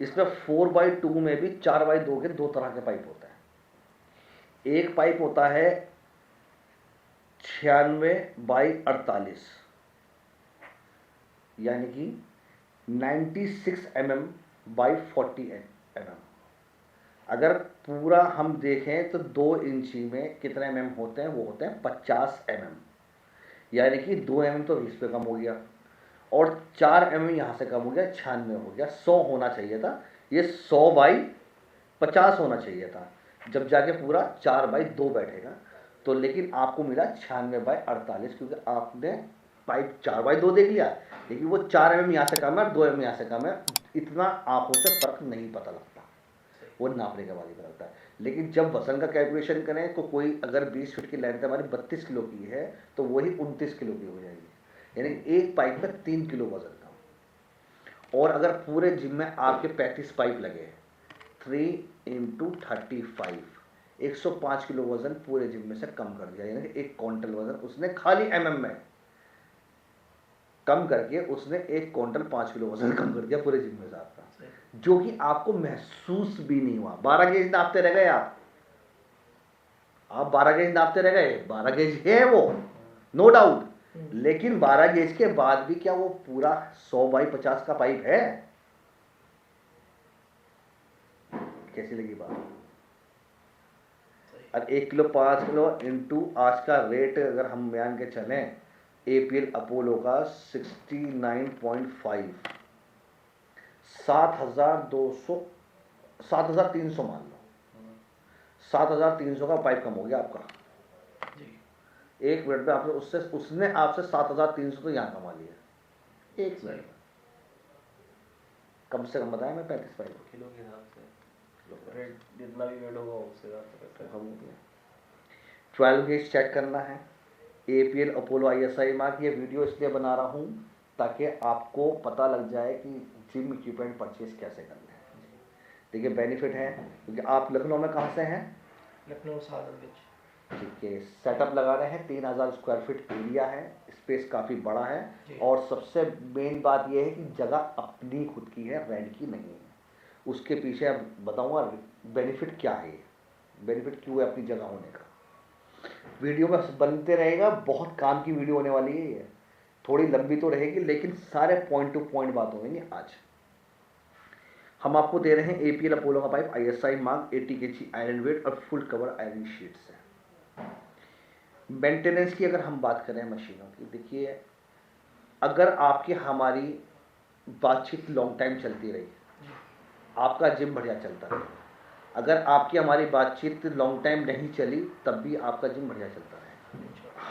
इसमें 4x2 में भी 4x2 के दो तरह के पाइप होते हैं। एक पाइप होता है 96x48 यानी कि 96 mm बाई 40 mm। अगर पूरा हम देखें तो 2 इंची में कितने mm होते हैं, वो होते हैं 50 mm, यानी कि 2 mm तो 20 पे कम हो गया और 4 mm यहाँ से कम हो गया, 96 हो गया। 100 होना चाहिए था, ये 100/50 होना चाहिए था, जब जाके पूरा 4/2 बैठेगा। तो लेकिन आपको मिला 96/48 क्योंकि आपने पाइप 4/2 देख लिया, लेकिन वो 4 mm यहाँ से कम है और 2 mm यहाँ से कम है। इतना आंखों से फर्क नहीं पता लगता, वो नापने के बाद ही पता लगता है। लेकिन जब वजन का कैलकुलेशन करें तो कोई अगर 20 फीट की लेंथ हमारी 32 किलो की है तो वही 29 किलो की हो जाएगी, यानी एक पाइप में 3 किलो वजन का। और अगर पूरे जिम में आपके 35 पाइप लगे, 3 × 35, 105 किलो वजन पूरे जिम में से कम कर दिया, यानी 1 क्विंटल वजन उसने खाली mm में कम करके उसने 1 क्विंटल 5 किलो वजन कम कर दिया पूरे जिम में से आपका, जो कि आपको महसूस भी नहीं हुआ। 12 गेज नापते रह गए आप 12 गेज नापते रह गए, 12 गेज है वो, नो डाउट, लेकिन 12 गेज के बाद भी क्या वो पूरा 100/50 का पाइप है? कैसी लगी बात? और 1 किलो 5 किलो इंटू आज का रेट अगर हम मान के चलें, एपीएल अपोलो का 69.5, 7,300 मान लो, 7,300 का पाइप कम हो गया आपका 1 मिनट में। आपसे उसने आपसे 7,300 तो यहाँ कमा लिया 1 मिनट में, कम से कम बताया मैं 35 पाइप किलो के हिसाब से जितना भी वेट होगा उससे ज़्यादा कम हो गया। 12 गेज चेक करना है, एपीएल अपोलो ISI मार्क। ये वीडियो इसलिए बना रहा हूँ ताकि आपको पता लग जाए कि जिम इक्विपमेंट परचेज कैसे करना है। देखिए बेनिफिट है, क्योंकि आप लखनऊ में कहाँ से हैं? लखनऊ सादरगंज। ठीक है, सेटअप लगा रहे हैं, 3000 स्क्वायर फीट एरिया है, स्पेस काफ़ी बड़ा है, और सबसे मेन बात यह है कि जगह अपनी खुद की है, रेंट की नहीं है। उसके पीछे अब बताऊँगा बेनिफिट क्या है, बेनिफिट क्यों है अपनी जगह होने का। वीडियो में बनते रहेगा, बहुत काम की वीडियो होने वाली है ये, थोड़ी लंबी तो रहेगी लेकिन सारे पॉइंट टू पॉइंट बात होंगे। आज हम आपको दे रहे हैं एपीएल अपोलो का pipe ISI mark 80 kg iron weight और फुल कवर आयरन शीट से। मेंटेनेंस की अगर हम बात करें मशीनों की, देखिए अगर आपकी हमारी बातचीत लॉन्ग टाइम चलती रही, आपका जिम बढ़िया चलता रहे। अगर आपकी हमारी बातचीत लॉन्ग टाइम नहीं चली तब भी आपका जिम बढ़िया चलता रहे।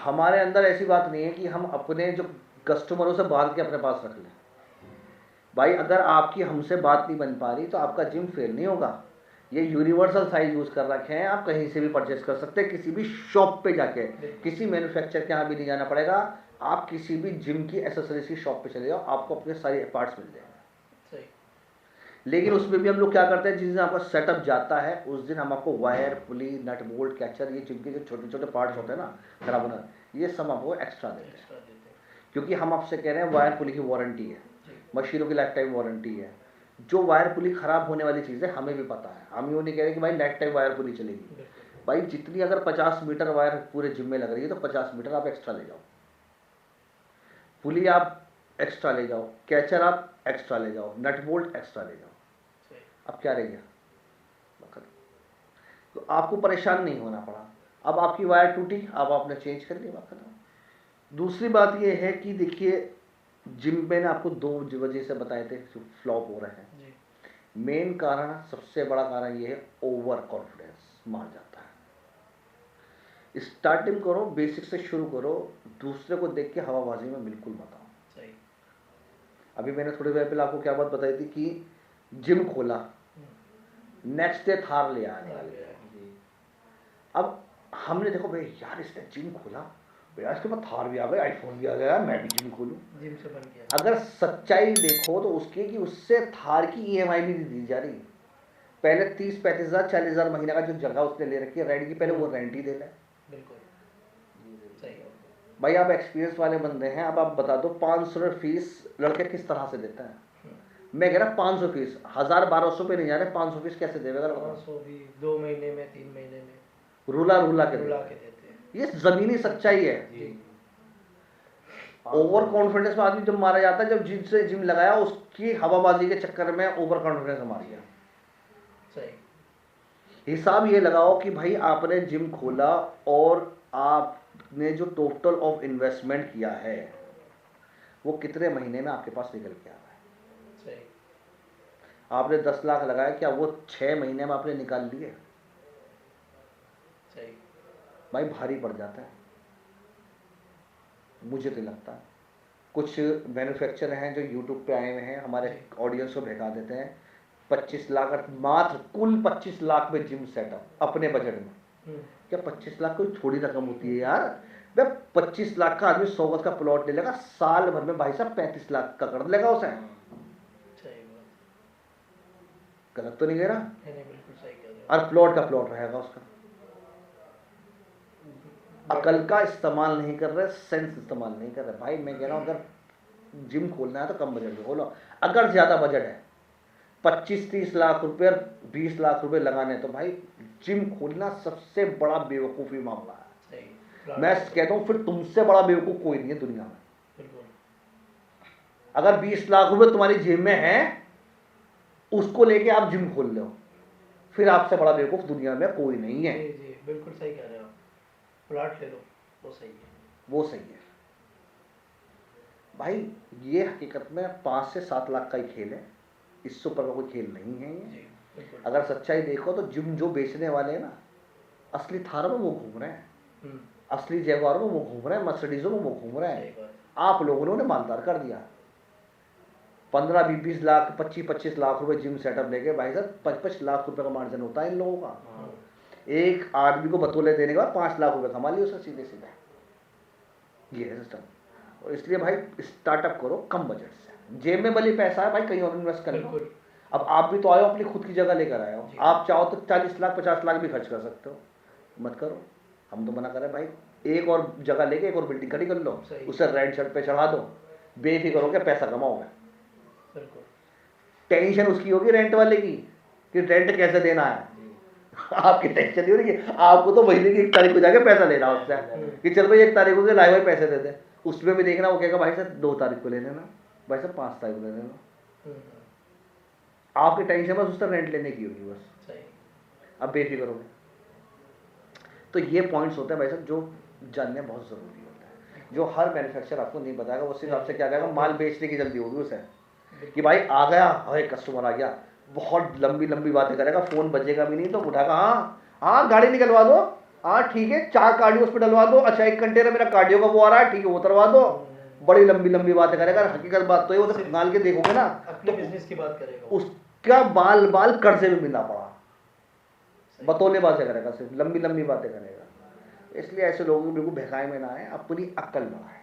हमारे अंदर ऐसी बात नहीं है कि हम अपने जो कस्टमरों से बांध के अपने पास रख लें। भाई अगर आपकी हमसे बात नहीं बन पा रही तो आपका जिम फेल नहीं होगा। ये यूनिवर्सल साइज यूज़ कर रखे हैं, आप कहीं से भी परचेस कर सकते हैं, किसी भी शॉप पे जाके, किसी मैन्युफैक्चर के यहाँ भी नहीं जाना पड़ेगा। आप किसी भी जिम की एसेसरीज की शॉप पे चले जाओ, आपको अपने सारे पार्ट्स मिल जाएंगे। लेकिन उसमें भी हम लोग क्या करते हैं, जिस दिन आपका सेटअप जाता है उस दिन हम आपको वायर, पुली, नट बोल्ट, कैचर, ये जिम के जो छोटे छोटे पार्ट्स होते हैं ना खराब होना, ये सब आपको एक्स्ट्रा देते हैं, क्योंकि हम आपसे कह रहे हैं वायर पुली की वारंटी है, मशीनों की लाइफ टाइम वारंटी है। जो वायर पुली खराब होने वाली चीज़ है हमें भी पता है, हम यूँ नहीं कह रहे कि भाई लाइफ टाइम वायर पुली चलेगी। भाई जितनी अगर 50 मीटर वायर पूरे जिम में लग रही है तो 50 मीटर आप एक्स्ट्रा ले जाओ, पुली आप एक्स्ट्रा ले जाओ, कैचर आप एक्स्ट्रा ले जाओ, नट बोल्ट एक्स्ट्रा ले जाओ। अब क्या रह गया? तो आपको परेशान नहीं होना पड़ा। अब आपकी वायर टूटी, अब आपने चेंज कर लिया, बात खत्म। दूसरी बात ये है कि देखिए जिम में आपको 2 वजह से बताए थे जो फ्लॉप हो रहे हैं। मेन कारण, सबसे बड़ा कारण ये है ओवर कॉन्फिडेंस मार जाता है। स्टार्टिंग करो, बेसिक से शुरू करो, दूसरे को देख के हवाबाजी में बिल्कुल मत आओ। अभी मैंने थोड़ी देर पहले आपको क्या बात बताई थी कि जिम खोला, नेक्स्ट डे थार ले आने वाले। अब हमने देखो भाई यार इसने जिम खोला, भैया इसके बाद थार भी आ गया, आईफोन भी आ गया, मैं भी जिम खोलूं। जिम से बन गया। अगर सच्चाई देखो तो उसकी कि उससे थार की EMI भी नहीं दी जा रही। पहले 30-35 हज़ार 40 हज़ार महीने का जो जगह उसने ले रखी है रेंट की, पहले वो रेंट ही दे रहा है। बिल्कुल सही। भाई आप एक्सपीरियंस वाले बंदे हैं, अब आप बता दो 500 फीस लड़के किस तरह से देता है? मैं कह रहा 500 फीस, 1000-1200 पे नहीं जा रहे, 500 फीस कैसे देगा? 500 भी 2 महीने में 3 महीने में रुला रुला के देते हैं। ये जमीनी सच्चाई है। ओवर कॉन्फिडेंस में आदमी जब मारा जाता है, जब जिनसे जिम लगाया उसकी हवाबाजी के चक्कर में ओवर कॉन्फिडेंस मार गया। सही। हिसाब ये लगाओ कि भाई आपने जिम खोला और आपने जो टोटल ऑफ इन्वेस्टमेंट किया है वो कितने महीने में आपके पास निकल के आ रहा है। सही। आपने 10 लाख लगाया, क्या वो 6 महीने में आपने निकाल लिए? सही। भाई भारी पड़ जाता है, मुझे तो लगता है। कुछ मैन्युफैक्चरर हैं जो यूट्यूब पे आए हुए हैं, हमारे ऑडियंस को भगा देते हैं 25 लाख, मात्र कुल 25 लाख में जिम सेटअप अपने बजट में। क्या 25 लाख कोई थोड़ी रकम होती है यार? भाई 25 लाख का आदमी 100 गज का प्लॉट ले लेगा, साल भर में भाई साहब 35 लाख का कर लेगा उसे। गलत तो नहीं कह रहा? बिल्कुल सही कह रहे हो। और प्लॉट का प्लॉट रहेगा उसका। अकल का इस्तेमाल नहीं कर रहे, सेंस इस्तेमाल नहीं कर रहे। भाई मैं कह रहा हूं अगर जिम खोलना है तो कम बजट में खोलो। अगर ज्यादा बजट है 25-30 लाख रुपए और 20 लाख रुपए लगाने, तो भाई जिम खोलना सबसे बड़ा बेवकूफी मामला है। मैं कहता हूं फिर तुमसे बड़ा बेवकूफ कोई नहीं है दुनिया में। अगर 20 लाख रुपए तुम्हारी जेब में है, उसको लेके आप जिम खोल लो, फिर आपसे बड़ा बेवकूफ दुनिया में कोई नहीं है। जी बिल्कुल सही कह रहे हो। प्लॉट ले लो, वो सही है। वो सही है भाई। ये हकीकत में 5 से 7 लाख का ही खेल है, इससे ऊपर का कोई खेल नहीं है ये। अगर सच्चाई देखो तो जिम जो बेचने वाले हैं ना, असली थारों में वो घूम रहे हैं, असली जैगवारों में वो घूम रहे हैं, मर्सिडीजों में वो घूम रहे हैं। आप लोगों ने उन्हें मालदार कर दिया। 15-20 लाख 25-25 लाख रुपए जिम सेटअप लेके भाई साहब 25 लाख रुपए का मार्जिन होता है इन लोगों का। एक आदमी को बतौले देने के बाद 5 लाख रुपए कमा लिए उससे सीधे सीधे। ये है सिस्टम। और इसलिए भाई स्टार्टअप करो कम बजट से। जेब में भले पैसा है भाई, कहीं और इन्वेस्ट कर लो। अब आप भी तो आए हो, अपनी खुद की जगह लेकर आए हो। आप चाहो तो 40 लाख 50 लाख भी खर्च कर सकते हो, मत करो। हम तो मना कर रहे हैं भाई, एक और जगह लेके एक और बिल्डिंग खड़ी कर लो, उसे रेंट शर्ट पे चढ़ा दो, बेफिक्र होकर पैसा कमाओगे। टेंशन उसकी होगी रेंट वाले की कि रेंट कैसे देना है। आपकी टेंशन नहीं हो रही, आपको तो महीने की 1 तारीख को जाके पैसा लेना उससे कि चल भाई 1 तारीख को लाए हुए पैसे दे दे। उसमें भी देखना वो कहेगा भाई साहब 2 तारीख को ले लेना, भाई साहब 5 तारीख को ले लेना। आपकी टेंशन बस उससे रेंट लेने की होगी बस। अब बेफिक्र हो गए। तो ये पॉइंट्स होते हैं भाई साहब जो जानने बहुत जरूरी होता है, जो हर मैन्युफैक्चरर आपको नहीं बताएगा। वो सिर्फ आपसे क्या कहेगा, माल बेचने की जल्दी होगी उसे कि भाई आ गया, अरे कस्टमर आ गया, बहुत लंबी लंबी बातें करेगा, फोन बजेगा भी नहीं तो उठाएगा, हाँ गाड़ी निकलवा दो, हाँ ठीक है 4 कार्डियो उस पर डलवा दो, अच्छा 1 घंटे में मेरा कार्डियो का वो आ रहा है, ठीक है वो करवा दो। बड़ी लंबी लंबी बातें करेगा। हकीकत बात तो ये वो निकाल के देखोगे ना, अपने बिजनेस की बात करेगा, उसका बाल बाल कर्जे में मिलना पड़ा, बतौले बातें करेगा, सिर्फ लंबी लंबी बातें करेगा। इसलिए ऐसे लोगों को बिल्कुल बहकाए में ना आए, अपनी अक्ल बढ़ाए।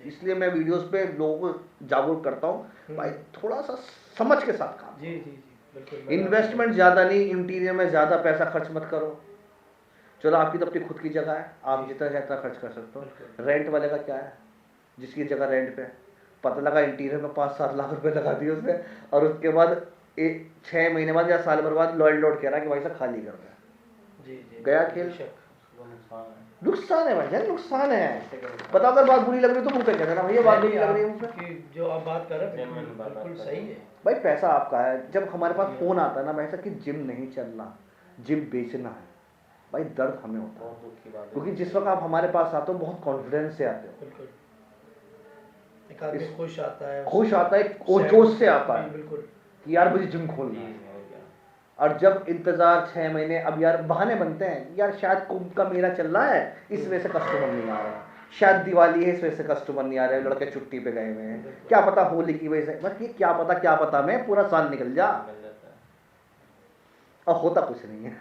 इसलिए मैं वीडियोस पे लोगों को जागरूक करता हूँ भाई, थोड़ा सा समझ के साथ काम। जी जी जी बिल्कुल। इन्वेस्टमेंट ज्यादा नहीं, इंटीरियर में ज्यादा पैसा खर्च मत करो। चलो आपकी तो अपनी खुद की जगह है, आप जितना चाहता खर्च कर सकते हो। रेंट वाले का क्या है, जिसकी जगह रेंट पे, पता लगा इंटीरियर में 5-7 लाख रुपए लगा दिए उसने, और उसके बाद 6 महीने बाद या साल भर बाद लॉन्ड कह रहा है कि भाई साहब खाली कर दे। गया खेल। नुकसान है भाई, नुकसान है। बताओ अगर बात बुरी लग रही है तो मुंह पे कह देना भैया बात बुरी लग रही है मुंह पे। जो आप बात कर रहे हैं बिल्कुल सही है भाई, पैसा आपका है। जब हमारे पास फोन आता है ना भाई साहब कि जिम नहीं चलना, जिम बेचना है, भाई दर्द हमें होता है, क्योंकि जिस वक्त आप हमारे पास आते हो बहुत कॉन्फिडेंस से आते हो, एक आदमी खुश आता है, जोश से आता है बिल्कुल कि यार मुझे जिम खोलना है। और जब इंतजार 6 महीने, अब यार बहाने बनते हैं, यार शायद कुंभ का मेला चल रहा है इस वजह से कस्टमर नहीं आ रहा, शायद दिवाली है इस वजह से कस्टमर नहीं आ रहे, लड़के छुट्टी पे गए हुए हैं, क्या पता होली की वजह से, बस ये क्या पता मैं पूरा साल निकल जा, और होता कुछ नहीं है।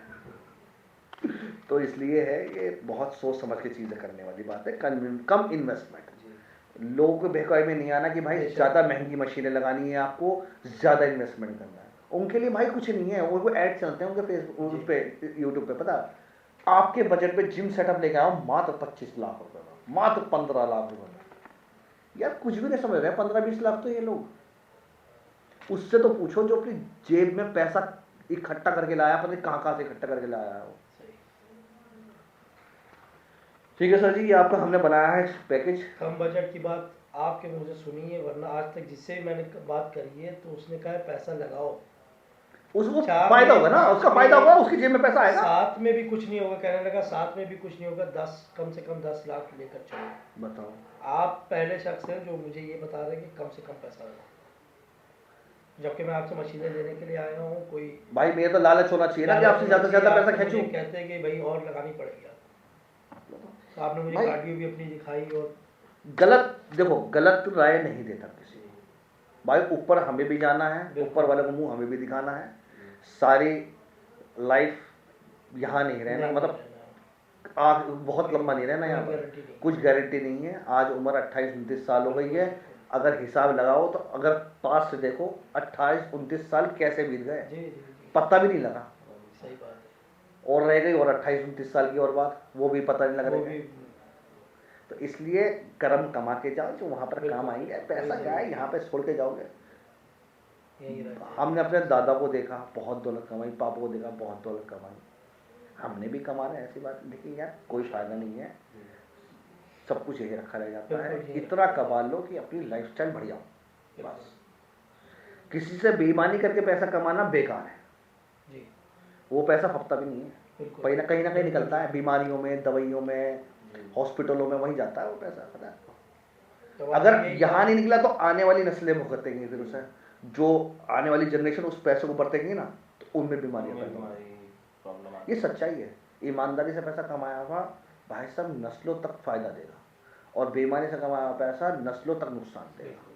तो इसलिए है ये बहुत सोच समझ के चीजें करने वाली बात है। कम इन्वेस्टमेंट, लोगों के बहकावे में नहीं आना कि भाई ज्यादा महंगी मशीनें लगानी है, आपको ज्यादा इन्वेस्टमेंट करना है। उनके लिए भाई कुछ नहीं है, उनको ऐड चलते हैं उनके फेसबुक पे, यूट्यूब पे। पता आपके बजट पे जिम सेटअप लेके आओ मात्र 25 लाख रुपए का, मात्र 15 लाख रुपए का। यार कुछ भी नहीं समझ रहे, 15-20 लाख तो ये लोग उससे तो पूछो जो अपनी जेब में पैसा इकट्ठा करके लाया, पता नहीं कहाँ से इकट्ठा करके लाया है वो। ठीक है सर जी, ये आपका हमने बनाया है पैकेज। कम बजट की बात आपके मुंह से सुनी है, वरना आज तक जिससे भी मैंने बात करी है तो उसने कहा है पैसा लगाओ, उसको फायदा होगा ना, उसका फायदा होगा, उसकी जेब में पैसा आएगा। साथ में भी कुछ नहीं होगा, कहने लगा साथ में भी कुछ नहीं होगा, 10 कम से कम 10 लाख लेकर चलो। बताओ, आप पहले शख्स हैं जो मुझे ये बता रहे हैं कि कम से कम पैसा लगा, जबकि मैं आपसे मशीनें लेने के लिए आया हूँ। कोई भाई मेरे तो लालच होना चाहिए ना कि आपसे ज्यादा से ज्यादा पैसा खींचूं। कहते हैं कि भाई और लगानी पड़ेगी आपको, तो आपने मुझे कार्डियो भी अपनी दिखाई। और गलत देखो, गलत राय नहीं देता किसी को भाई, ऊपर हमें भी जाना है, ऊपर वाले को मुंह हमें भी दिखाना है। सारी लाइफ यहाँ नहीं रहना, मतलब आज बहुत लंबा नहीं रहना यहाँ पर, कुछ गारंटी नहीं है। आज उम्र 28-29 साल हो गई है, अगर हिसाब लगाओ तो अगर पास से देखो 28-29 साल कैसे बीत गए पता भी नहीं लगा। सही बात है। और रह गई और 28-29 साल की और बात, वो भी पता नहीं लग रहा है। तो इसलिए कर्म कमा के जाओ, जो वहां पर काम आएंगे। पैसा क्या है, यहाँ पे छोड़ के जाओगे। हमने अपने दादा को देखा बहुत दौलत कमाई, पापा को देखा बहुत दौलत कमाई, हमने भी कमा रहे हैं, ऐसी बात। लेकिन यार कोई फायदा नहीं है, सब कुछ यही रखा रह जाता है। इतना कमा लो कि अपनी लाइफस्टाइल बढ़िया हो बस। किसी से बेईमानी करके पैसा कमाना बेकार है, वो पैसा फपता भी नहीं है, कहीं ना कहीं निकलता है, बीमारियों में, दवाइयों में, हॉस्पिटलों में, वहीं जाता है वो पैसा, पता है। अगर यहाँ नहीं निकला तो आने वाली नस्लें भुगतेंगी, फिर उसे जो आने वाली जनरेशन उस पैसे को बरतेंगी ना, तो उनमें बीमारियां पैदा। ये सच्चाई है। ईमानदारी से पैसा कमाया हुआ भाई साहब नस्लों तक फायदा देगा, और बेईमानी से कमाया हुआ पैसा नस्लों तक नुकसान देगा।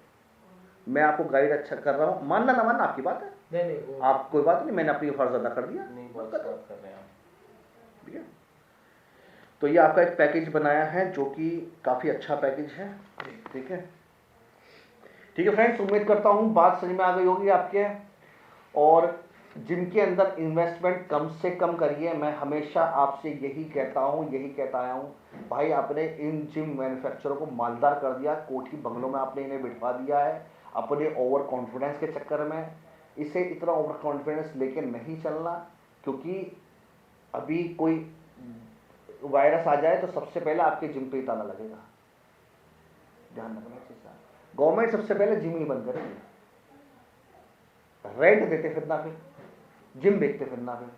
मैं आपको गाइड अच्छा कर रहा हूँ, मानना ना मानना आपकी बात है, नहीं आप कोई बात नहीं, मैंने अपनी फर्ज अदा कर दिया। ठीक है, तो ये आपका एक पैकेज बनाया है जो कि काफ़ी अच्छा पैकेज है। ठीक है, ठीक है फ्रेंड्स, उम्मीद करता हूँ बात समझ में आ गई होगी आपके। और जिनके अंदर इन्वेस्टमेंट कम से कम करिए, मैं हमेशा आपसे यही कहता हूँ, यही कहता आया हूँ भाई। आपने इन जिम मैन्युफैक्चररों को मालदार कर दिया, कोठी बंगलों में आपने इन्हें बिठवा दिया है अपने ओवर कॉन्फिडेंस के चक्कर में। इसे इतना ओवर कॉन्फिडेंस लेके नहीं चलना, क्योंकि अभी कोई वायरस आ जाए तो सबसे पहले आपके जिम पे ही ताला लगेगा। ध्यान रखना चाहिए। गवर्नमेंट सबसे पहले जिम ही बंद करेगी, रेंट देते फिरना, फिर जिम बेचते फिरना फिर।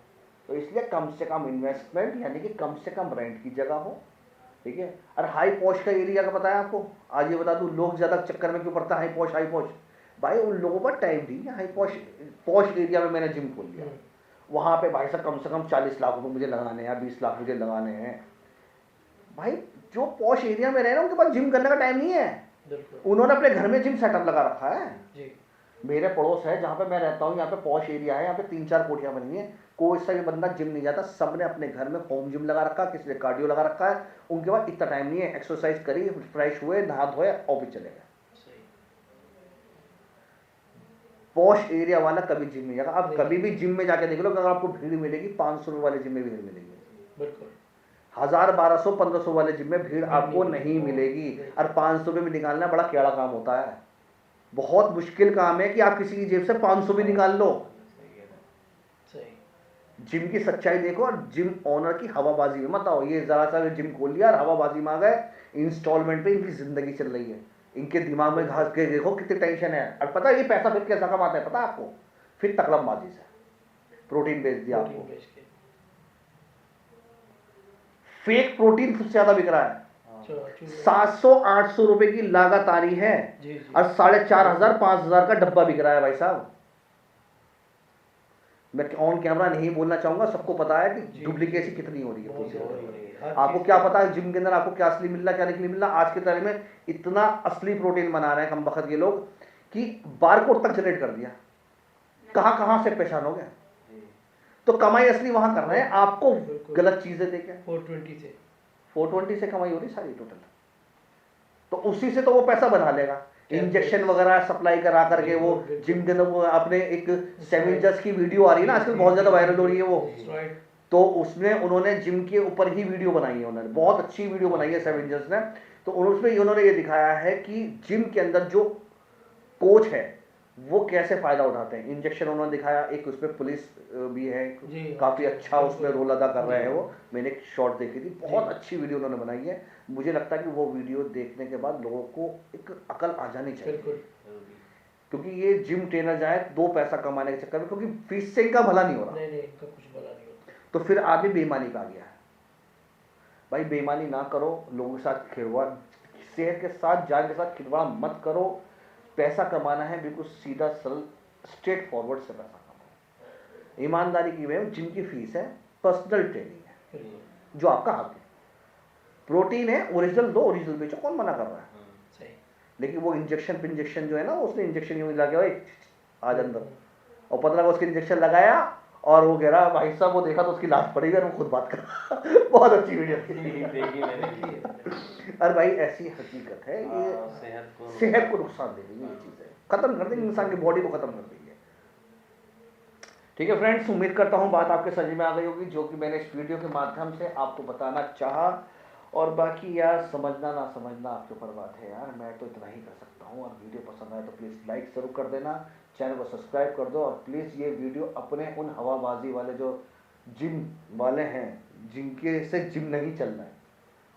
तो इसलिए कम से कम इन्वेस्टमेंट, यानी कि कम से कम रेंट की जगह हो। ठीक है, और हाई पॉश का एरिया का पता है आपको, आज ये बता दूं लोग ज्यादा चक्कर में क्यों पड़ता है हाई पॉश हाई पॉश। भाई उन लोगों पर टाइम नहीं है। हाई पॉश एरिया में मैंने जिम खोल लिया, वहां पे भाई साहब कम से कम 40 लाख रुपए मुझे लगाने हैं या 20 लाख मुझे लगाने हैं। भाई जो पॉश एरिया में रह रहे हैं उनके पास जिम करने का टाइम नहीं है, उन्होंने अपने घर में जिम सेटअप लगा रखा है जी। मेरे पड़ोस है जहाँ पे मैं रहता हूँ, यहाँ पे पॉश एरिया है, यहाँ पे 3-4 कोठियाँ बनी है, कोई सा भी बंदा जिम नहीं जाता, सबने अपने घर में होम जिम लगा रखा है, किसी ने कार्डियो लगा रखा है। उनके पास इतना टाइम नहीं है, एक्सरसाइज करी, फ्रेश हुए, नहा धोए, ऑफिस चले गए। पॉश एरिया वाला कभी जिम नहीं जाता। आप कभी भी जिम में जाके देख लो, अगर आपको भीड़ मिलेगी 500 रुपये वाले जिम में भीड़ मिलेगी, बिल्कुल 1000, 1200, 1500 वाले जिम में भीड़ आपको नहीं मिलेगी। और 500 रुपये में निकालना बड़ा केड़ा काम होता है, बहुत मुश्किल काम है कि आप किसी की जेब से 500 भी निकाल लो। जिम की सच्चाई देखो, और जिम ओनर की हवाबाजी में मत आओ। ये जरा सा जिम खोल लिया और हवाबाजी में आ गए, इंस्टॉलमेंट पे इनकी जिंदगी चल रही है। इनके दिमाग में घास के देखो कितनी टेंशन है। और पता है ये पैसा फिर कैसा कमाते हैं पता है आपको, फिर तकलमबाजी से। प्रोटीन बेच दिया आपको, फेक प्रोटीन सबसे ज्यादा बिक रहा है, 700-800 रुपए की लागत आ रही है और 4500-5000 का डब्बा बिक रहा है भाई साहब। मैं ऑन कैमरा नहीं बोलना चाहूंगा, सबको पता है कि डुप्लीकेसी कितनी हो रही है। आपको क्या पता है जिम के अंदर आपको क्या असली मिल रहा, क्या नहीं मिल रहा। आज के तारीख में इतना असली प्रोटीन बना रहे हैं कम वक्त के लोग कि बारकोड तक जनरेट कर दिया, कहां से परेशान हो गए। तो कमाई असली वहां कर रहे हैं, आपको गलत चीजें देके 420 से कमाई हो रही सारी टोटल। तो उसी से तो वो पैसा बना लेगा, इंजेक्शन वगैरह सप्लाई करा करके। वो जिम के अंदर अपने एक सेवेंजर्स की वीडियो आ रही है ना आजकल, बहुत ज्यादा वायरल हो रही है वो, तो उसमें उन्होंने जिम के ऊपर ही वीडियो बनाई है, उन्होंने बहुत अच्छी वीडियो बनाई है सेवेंजर्स ने। तो उसमें उन्होंने ये दिखाया है कि जिम के अंदर जो कोच है वो कैसे फ़ायदा उठाते हैं। इंजेक्शन उन्होंने दिखाया, एक उसमें पुलिस भी है, जी काफ़ी अच्छा उसमें रोल अदा कर रहे हैं जी। वो। मैंने एक शॉर्ट देखी थी, बहुत अच्छी वीडियो उन्होंने बनाई है। मुझे लगता है कि वो वीडियो देखने के बाद लोगों को एक अकल आ जानी चाहिए, बिल्कुल क्योंकि ये जिम ट्रेनर जाए 2 पैसा कमाने के चक्कर में, क्योंकि फीस से इनका भला नहीं हो रहा, नहीं नहीं इनका कुछ भला नहीं होता। तो फिर आदमी बेईमानी पे आ गया है। भाई बेईमानी ना करो, लोगों के साथ खिलवाड़, सेहत के साथ जान के साथ खिलवाड़ मत करो। पैसा कमाना है बिल्कुल सीधा सरल स्ट्रेट फॉरवर्ड से पैसा कमाओ, ईमानदारी की वे जिनकी फीस है, पर्सनल ट्रेनिंग है बिल्कुल जो आपका हक है। प्रोटीन है, ओरिजिनल दो, ओरिजिनल बेचो, कौन मना कर रहा है। सही। लेकिन वो इंजेक्शन जो है ना, उसने इंजेक्शन यूं लगा के आज अंदर, और 15 को उसके इंजेक्शन लगाया और वो कह रहा भाई साहब, वो देखा तो उसकी लाश पड़ी और वो खुद बात कर रहा। बहुत अच्छी वीडियो थी। देखी मैंने। अरे भाई ऐसी हकीकत है ये, सेहत को नुकसान दे देगी ये चीजें, खत्म कर देंगे इंसान की बॉडी को, खत्म कर देंगे। ठीक है फ्रेंड्स, उम्मीद करता हूँ बात आपके समझ में आ गई होगी, जो कि मैंने इस वीडियो के माध्यम से आपको बताना चाहा। और बाकी यार समझना ना समझना आपके ऊपर बात है यार, मैं तो इतना ही कर सकता हूँ। और वीडियो पसंद आए तो प्लीज़ लाइक जरूर कर देना, चैनल को सब्सक्राइब कर दो, और प्लीज़ ये वीडियो अपने उन हवाबाजी वाले जो जिम वाले हैं, जिनके से जिम नहीं चल रहा है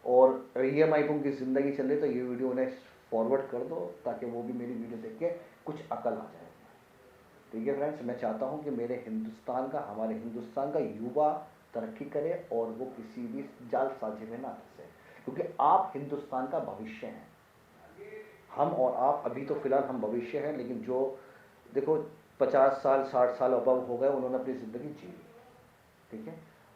और EMI पर उनकी ज़िंदगी चल रही है, तो ये वीडियो उन्हें फॉरवर्ड कर दो ताकि वो भी मेरी वीडियो देख के कुछ अकल आ जाए। ठीक है फ्रेंड्स, मैं चाहता हूँ कि मेरे हिंदुस्तान का, हमारे हिंदुस्तान का युवा तरक्की करे और वो किसी भी जालसाजी में ना फंसे, क्योंकि आप हिंदुस्तान का भविष्य हैं। हम और आप अभी तो फिलहाल हम भविष्य हैं, लेकिन जो देखो 50 साल 60 साल अबव हो गए, उन्होंने अपनी ज़िंदगी जी ली, ठीक है।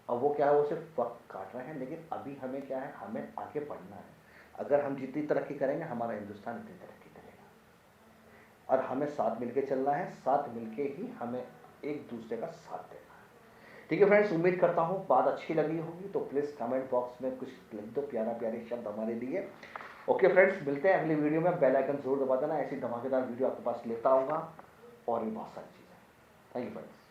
अब वो क्या है, वो सिर्फ वक्त काट रहे हैं, लेकिन अभी हमें क्या है, हमें आगे बढ़ना है। अगर हम जितनी तरक्की करेंगे, हमारा हिंदुस्तान उतनी तरक्की करेगा। और हमें साथ मिलके चलना है, साथ मिलके ही हमें एक दूसरे का साथ देना है। ठीक है फ्रेंड्स, उम्मीद करता हूँ बात अच्छी लगी होगी, तो प्लीज़ कमेंट बॉक्स में कुछ लिख दो, प्यारा प्यारे शब्द हमारे लिए। ओके फ्रेंड्स, मिलते हैं अगली वीडियो में। बेल आइकन जरूर दबा देना, ऐसी धमाकेदार वीडियो आपके पास लेता होगा और भी बहुत सारी चीज़ें। Thank you friends.